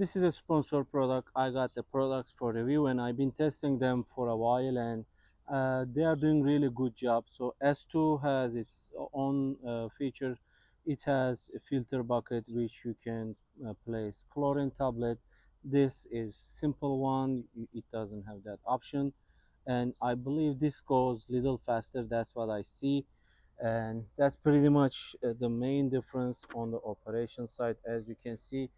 this is a sponsored product. I got the products for review and I've been testing them for a while, and they are doing really good job. So S2 has its own feature. It has a filter bucket which you can place chlorine tablet. This is simple one, it doesn't have that option, and I believe this goes little faster. That's what I see, and that's pretty much the main difference on the operation side. As you can see,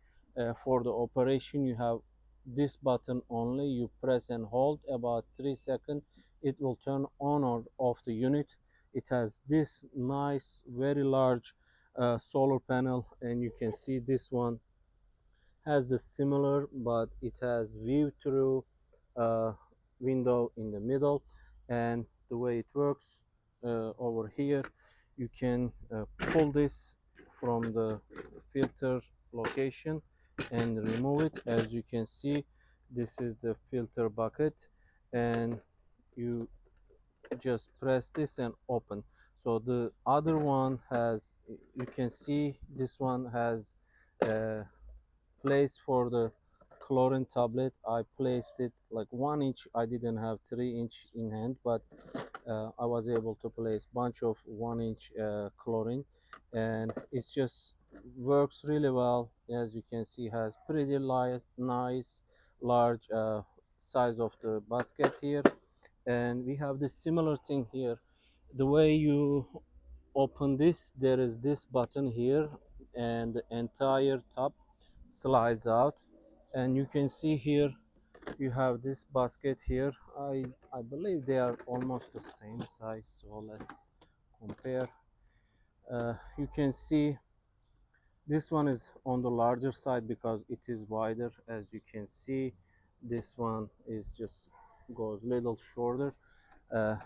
for the operation you have this button only. You press and hold about 3 seconds, it will turn on or off the unit. It has this nice very large solar panel, and you can see this one has the similar, but it has view through window in the middle. And the way it works, over here you can pull this from the filter location and remove it. As you can see, this is the filter bucket, and you just press this and open. So the other one has, you can see this one has place for the chlorine tablet. I placed it like 1 inch. I didn't have 3 inch in hand, but I was able to place bunch of 1 inch chlorine, and it just works really well. As you can see, has pretty nice large size of the basket here. And we have this similar thing here. The way you open this, there is this button here, and the entire top slides out, and you can see here you have this basket here. I believe they are almost the same size, so let's compare. You can see this one is on the larger side because it is wider. As you can see, this one is just goes little shorter, uh,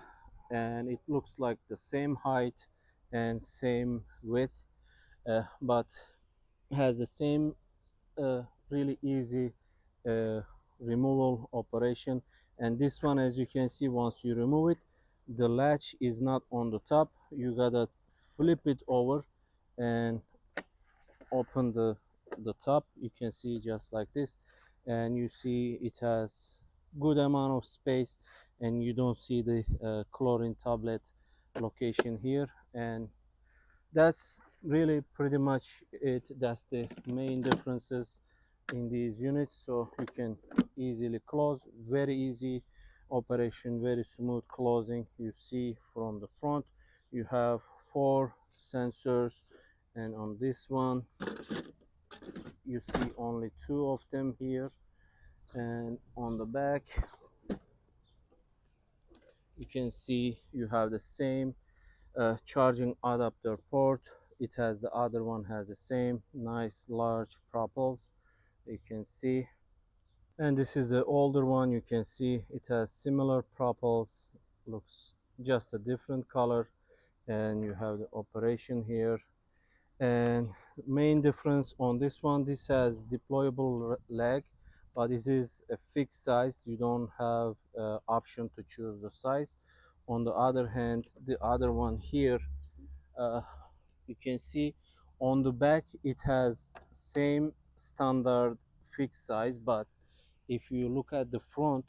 and it looks like the same height and same width, but has the same really easy uh, removal operation. And this one, as you can see, once you remove it, the latch is not on the top. You gotta flip it over and open the top. You can see just like this, and you see it has good amount of space, and you don't see the chlorine tablet location here. And that's really pretty much it. That's the main differences in these units. So you can easily close, very easy operation, very smooth closing. You see from the front you have 4 sensors, and on this one you see only 2 of them here. And on the back you can see you have the same charging adapter port. It has, the other one has the same nice large propels, you can see. And this is the older one. You can see it has similar propels, looks just a different color. And you have the operation here. And main difference on this one, this has deployable leg, but this is a fixed size. You don't have option to choose the size. On the other hand, the other one here, uh, you can see on the back it has same standard fixed size, but if you look at the front,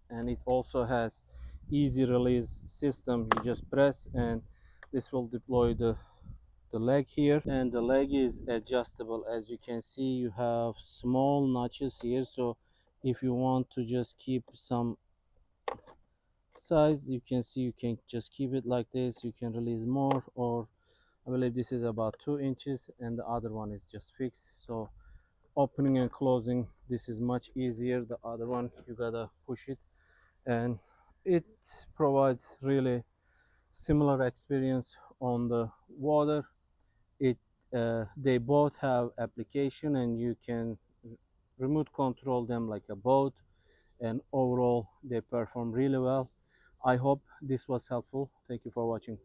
and it also has easy release system. You just press and this will deploy the leg here, and the leg is adjustable. As you can see, you have small notches here, so if you want to just keep some size, you can see you can just keep it like this. You can release more, or I believe this is about 2 inches, and the other one is just fixed. So opening and closing, this is much easier. The other one you gotta push it, and it provides really similar experience on the water. It they both have application, and you can remote control them like a boat, and overall they perform really well. I hope this was helpful. Thank you for watching.